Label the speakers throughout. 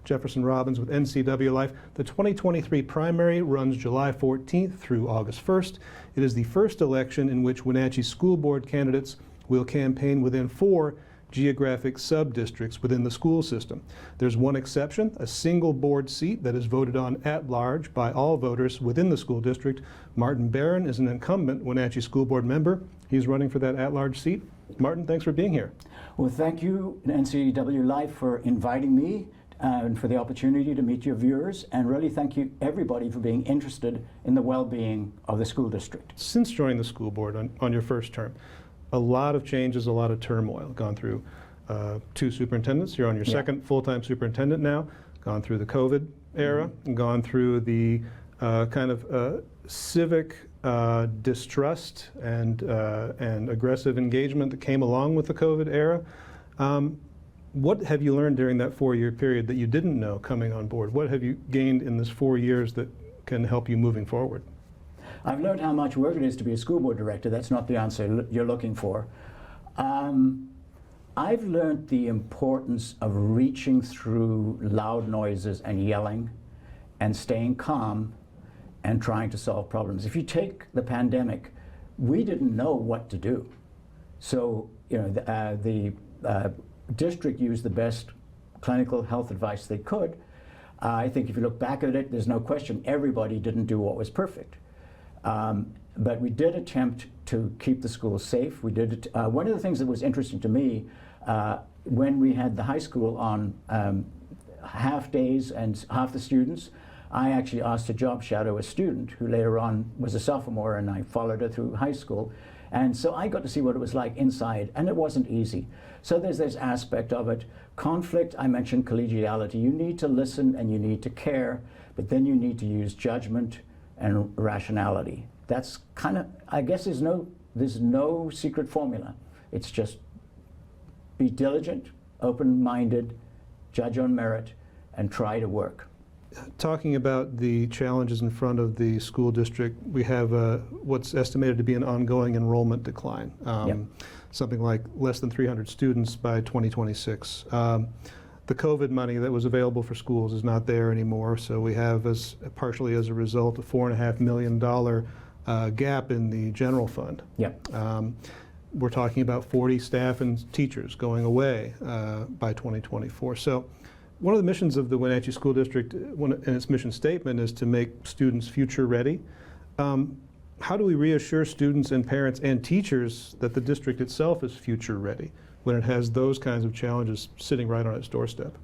Speaker 1: Jefferson Robbins with NCWLIFE. The 2023 primary runs July 14th through August 1st. It is the first election in which Wenatchee School Board candidates will campaign within 4 geographic sub-districts within the school system. There's one exception, a single board seat that is voted on at large by all voters within the school district. Martin Barron is an incumbent Wenatchee School Board member. He's running for that at-large seat. Martin, thanks for being here.
Speaker 2: Well, thank you, NCWLIFE, for inviting me and for the opportunity to meet your viewers, and really thank you everybody for being interested in the well-being of the school district.
Speaker 1: Since joining the school board on your first term, a lot of changes, a lot of turmoil. Gone through 2 superintendents. You're on your second full-time superintendent now. Gone through the COVID era, and gone through the kind of civic distrust and aggressive engagement that came along with the COVID era. What have you learned during that 4-year period that you didn't know coming on board? What have you gained in this 4 years that can help you moving forward?
Speaker 2: I've learned how much work it is to be a school board director. That's not the answer you're looking for. I've learned the importance of reaching through loud noises and yelling and staying calm and trying to solve problems. If you take the pandemic, we didn't know what to do. So, the district used the best clinical health advice they could. I think if you look back at it, there's no question everybody didn't do what was perfect. But we did attempt to keep the schools safe. We did. One of the things that was interesting to me when we had the high school on half days and half the students, I actually asked to job shadow a student who later on was a sophomore, and I followed her through high school. And so I got to see what it was like inside, and it wasn't easy. So there's this aspect of it. Conflict, I mentioned collegiality. You need to listen and you need to care, but then you need to use judgment and rationality. That's kind of, I guess there's no secret formula. It's just be diligent, open-minded, judge on merit, and try to work.
Speaker 1: Talking about the challenges in front of the school district, we have what's estimated to be an ongoing enrollment decline. Something like less than 300 students by 2026. The COVID money that was available for schools is not there anymore, so we have, partially as a result, a $4.5 million gap in the general fund. We're talking about 40 staff and teachers going away by 2024. So one of the missions of the Wenatchee School District in its mission statement is to make students future ready. How do we reassure students and parents and teachers that the district itself is future ready when it has those kinds of challenges sitting right on its doorstep?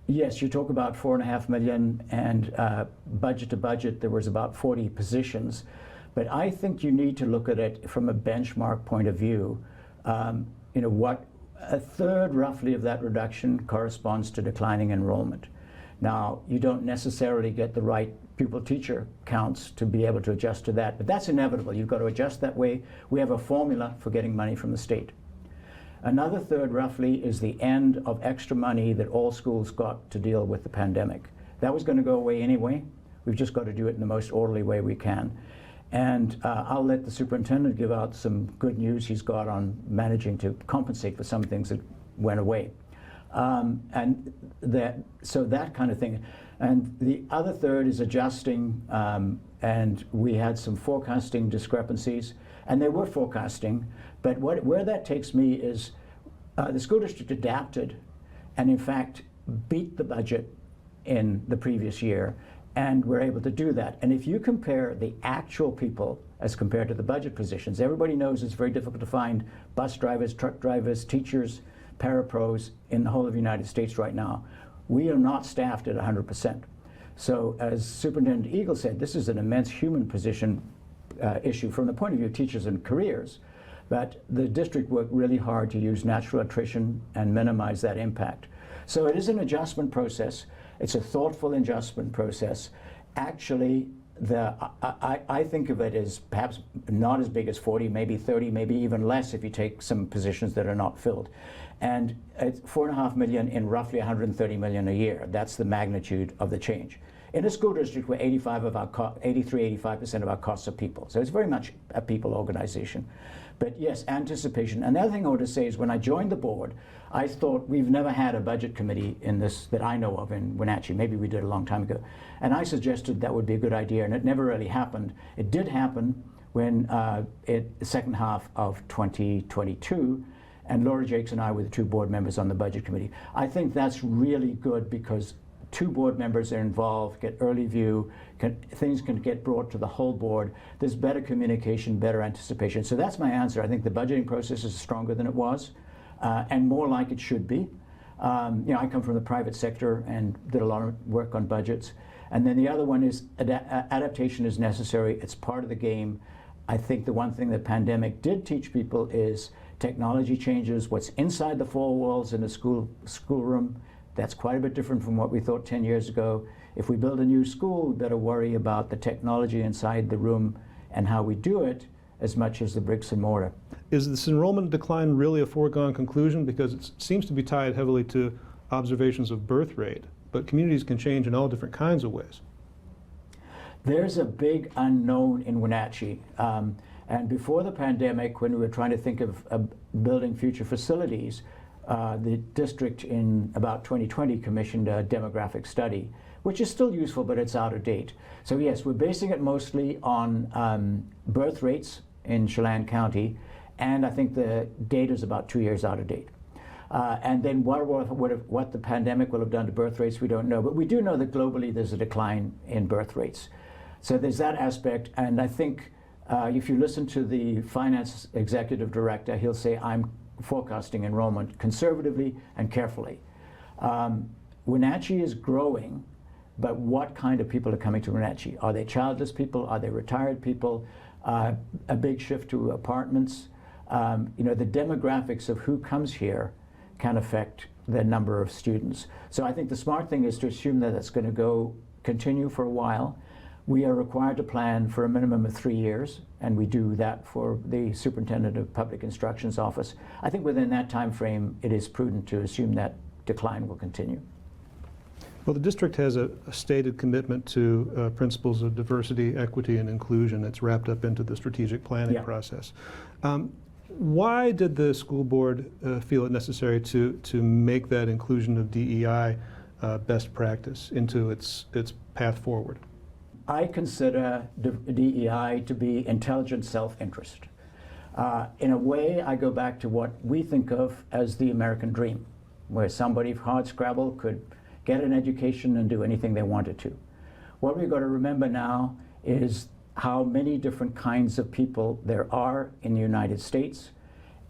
Speaker 2: Yes, you talk about $4.5 million, and budget to budget there was about 40 positions. But I think you need to look at it from a benchmark point of view. What a third roughly of that reduction corresponds to declining enrollment. Now, you don't necessarily get the right pupil-teacher counts to be able to adjust to that, but that's inevitable. You've got to adjust that way. We have a formula for getting money from the state. Another third roughly is the end of extra money that all schools got to deal with the pandemic. That was going to go away anyway. We've just got to do it in the most orderly way we can. And I'll let the superintendent give out some good news he's got on managing to compensate for some things that went away. So that kind of thing. And the other third is adjusting, and we had some forecasting discrepancies, and they were forecasting, but where that takes me is the school district adapted and in fact beat the budget in the previous year, and we're able to do that. And if you compare the actual people as compared to the budget positions, everybody knows it's very difficult to find bus drivers, truck drivers, teachers, parapros in the whole of the United States right now. We are not staffed at 100%. So as Superintendent Eagle said, this is an immense human position issue from the point of view of teachers and careers, but the district worked really hard to use natural attrition and minimize that impact. So it is an adjustment process. It's a thoughtful adjustment process. Actually, I think of it as perhaps not as big as 40, maybe 30, maybe even less if you take some positions that are not filled. And it's $4.5 million in roughly $130 million a year. That's the magnitude of the change. In a school district where 85% of our costs are people. So it's very much a people organization. But yes, anticipation. Another thing I want to say is when I joined the board, I thought we've never had a budget committee in this that I know of in Wenatchee. Maybe we did a long time ago. And I suggested that would be a good idea, and it never really happened. It did happen when the second half of 2022, and Laura Jakes and I were the two board members on the budget committee. I think that's really good because two board members are involved, get early view, things can get brought to the whole board. There's better communication, better anticipation. So that's my answer. I think the budgeting process is stronger than it was and more like it should be. I come from the private sector and did a lot of work on budgets. And then the other one is adaptation is necessary. It's part of the game. I think the one thing the pandemic did teach people is technology changes. What's inside the four walls in a schoolroom, that's quite a bit different from what we thought 10 years ago. If we build a new school, we better worry about the technology inside the room and how we do it as much as the bricks and mortar.
Speaker 1: Is this enrollment decline really a foregone conclusion? Because it seems to be tied heavily to observations of birth rate, but communities can change in all different kinds of ways.
Speaker 2: There's a big unknown in Wenatchee. And before the pandemic, when we were trying to think of building future facilities, the district in about 2020 commissioned a demographic study, which is still useful, but it's out of date. So yes, we're basing it mostly on birth rates in Chelan County, and I think the data is about 2 years out of date. And then what the pandemic will have done to birth rates, we don't know. But we do know that globally there's a decline in birth rates. So there's that aspect, and I think if you listen to the finance executive director, he'll say, I'm forecasting enrollment conservatively and carefully. Wenatchee is growing, but what kind of people are coming to Wenatchee? Are they childless people? Are they retired people? A big shift to apartments. The demographics of who comes here can affect the number of students. So I think the smart thing is to assume that it's going to continue for a while. We are required to plan for a minimum of 3 years, and we do that for the Superintendent of Public Instruction's office. I think within that time frame, it is prudent to assume that decline will continue.
Speaker 1: Well, the district has a stated commitment to principles of diversity, equity, and inclusion. It's wrapped up into the strategic planning process. Why did the school board feel it necessary to make that inclusion of DEI best practice into its path forward?
Speaker 2: I consider DEI to be intelligent self-interest. In a way, I go back to what we think of as the American dream, where somebody hardscrabble could get an education and do anything they wanted to. What we've got to remember now is how many different kinds of people there are in the United States,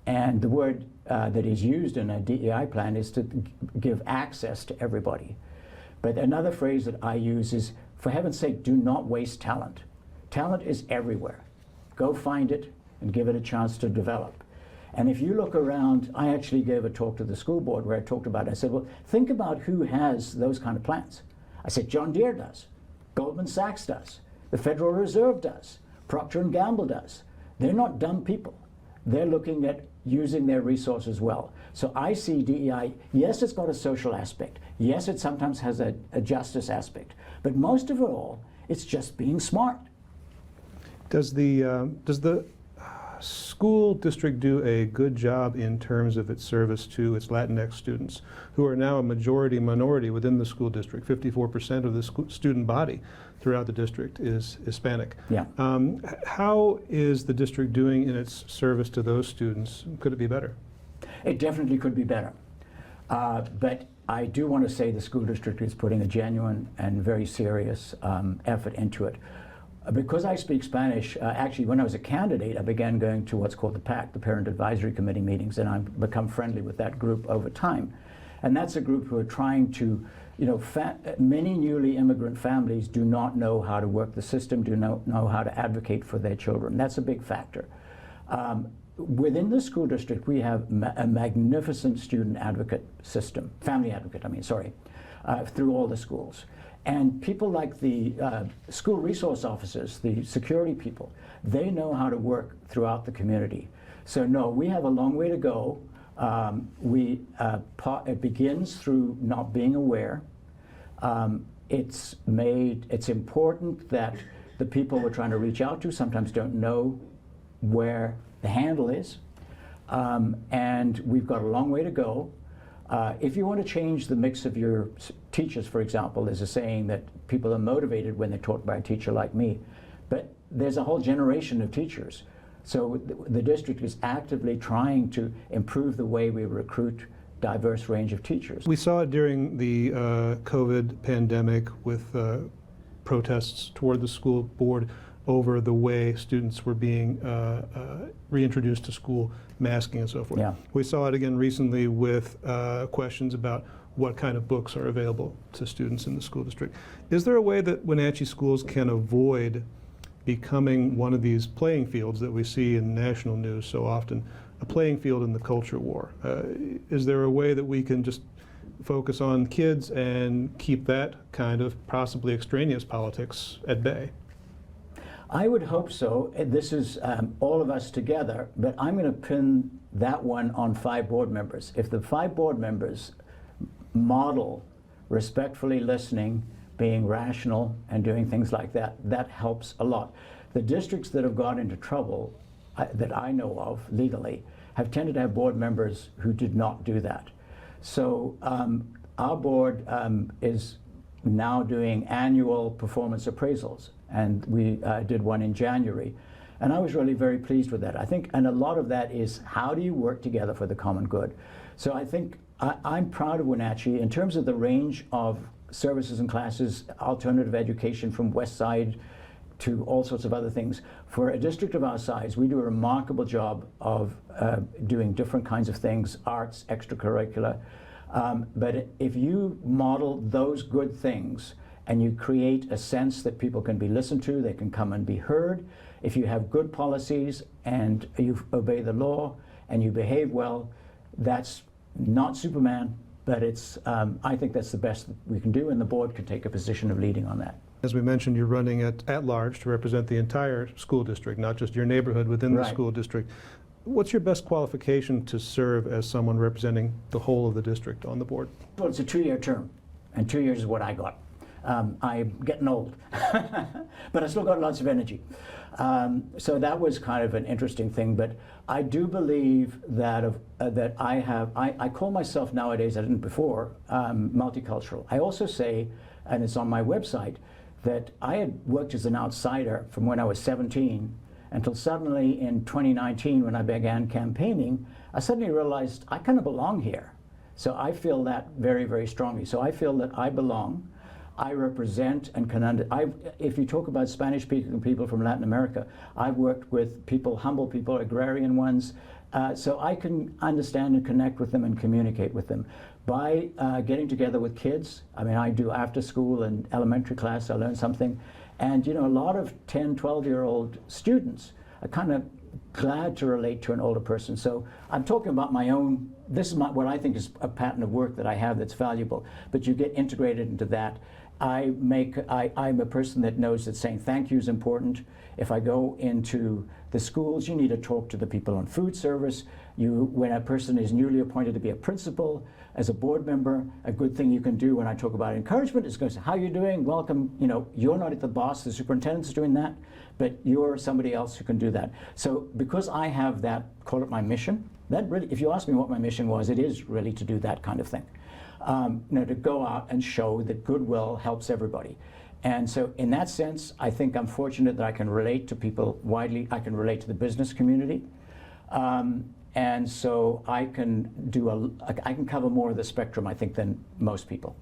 Speaker 2: and the word that is used in a DEI plan is to give access to everybody. But another phrase that I use is, for heaven's sake, do not waste talent. Talent is everywhere. Go find it and give it a chance to develop. And if you look around, I actually gave a talk to the school board where I talked about it. I said, well, think about who has those kind of plans. I said, John Deere does. Goldman Sachs does. The Federal Reserve does. Procter & Gamble does. They're not dumb people. They're looking at using their resources well. So I see DEI, yes, it's got a social aspect. Yes, it sometimes has a justice aspect. But most of it all, it's just being smart.
Speaker 1: Does the school district do a good job in terms of its service to its Latinx students, who are now a minority within the school district? 54% of the student body throughout the district is Hispanic.
Speaker 2: Yeah.
Speaker 1: How is the district doing in its service to those students? Could it be better?
Speaker 2: It definitely could be better. But I do want to say the school district is putting a genuine and very serious effort into it. Because I speak Spanish, actually when I was a candidate, I began going to what's called the PAC, the Parent Advisory Committee meetings, and I've become friendly with that group over time. And that's a group who are trying to, many newly immigrant families do not know how to work the system, do not know how to advocate for their children. That's a big factor. Within the school district, we have a magnificent student advocate system, family advocate, through all the schools. And people like the school resource officers, the security people, they know how to work throughout the community. So no, we have a long way to go. It begins through not being aware. it's important that the people we're trying to reach out to sometimes don't know where the handle is, and we've got a long way to go. If you want to change the mix of your teachers, for example, there's a saying that people are motivated when they're taught by a teacher like me, but there's a whole generation of teachers. So the district is actively trying to improve the way we recruit diverse range of teachers.
Speaker 1: We saw it during the COVID pandemic with protests toward the school board over the way students were being reintroduced to school, masking and so forth.
Speaker 2: Yeah.
Speaker 1: We saw it again recently with questions about what kind of books are available to students in the school district. Is there a way that Wenatchee schools can avoid becoming one of these playing fields that we see in national news so often, a playing field in the culture war? Is there a way that we can just focus on kids and keep that kind of possibly extraneous politics at bay?
Speaker 2: I would hope so. This is all of us together, but I'm going to pin that one on 5 board members. If the 5 board members model respectfully listening, being rational, and doing things like that, that helps a lot. The districts that have got into trouble that I know of legally have tended to have board members who did not do that. So our board is now doing annual performance appraisals, and we did one in January, and I was really very pleased with that. I think, and a lot of that is how do you work together for the common good. So I think I'm proud of Wenatchee in terms of the range of services and classes, alternative education from West Side to all sorts of other things. For a district of our size, we do a remarkable job of doing different kinds of things, arts, extracurricular. But if you model those good things and you create a sense that people can be listened to, they can come and be heard, if you have good policies and you obey the law and you behave well, that's not Superman, but it's, I think that's the best we can do, and the board can take a position of leading on that.
Speaker 1: As we mentioned, you're running at large to represent the entire school district, not just your neighborhood within the school district. What's your best qualification to serve as someone representing the whole of the district on the board?
Speaker 2: Well, it's a 2-year term, and 2 years is what I got. I'm getting old, but I still got lots of energy. So that was kind of an interesting thing, but I do believe that that I call myself nowadays, I didn't before, multicultural. I also say, and it's on my website, that I had worked as an outsider from when I was 17 until suddenly in 2019 when I began campaigning, I suddenly realized I kind of belong here. So I feel that very, very strongly. So I feel that I belong. I represent and can if you talk about Spanish-speaking people from Latin America, I've worked with people, humble people, agrarian ones, so I can understand and connect with them and communicate with them. By getting together with kids, I mean, I do after school and elementary class, I learn something, and you know, a lot of 10, 12-year-old students are kind of glad to relate to an older person. So I'm talking about my own, this is what I think is a pattern of work that I have that's valuable, but you get integrated into that. I'm a person that knows that saying thank you is important. If I go into the schools, you need to talk to the people on food service. When a person is newly appointed to be a principal, as a board member, a good thing you can do when I talk about encouragement is go say, how are you doing? Welcome. You know, you're not the boss, the superintendent's doing that, but you're somebody else who can do that. So because I have that, call it my mission, that really, if you ask me what my mission was, it is really to do that kind of thing. You know, to go out and show that goodwill helps everybody. And so in that sense, I think I'm fortunate that I can relate to people widely. I can relate to the business community. And so I can I can cover more of the spectrum, I think, than most people.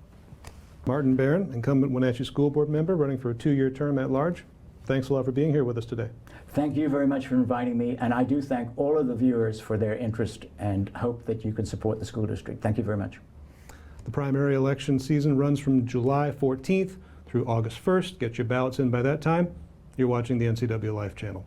Speaker 1: Martin Barron, incumbent Wenatchee School Board member, running for a 2-year term at large. Thanks a lot for being here with us today.
Speaker 2: Thank you very much for inviting me, and I do thank all of the viewers for their interest and hope that you can support the school district. Thank you very much.
Speaker 1: The primary election season runs from July 14th through August 1st. Get your ballots in by that time. You're watching the NCWLIFE channel.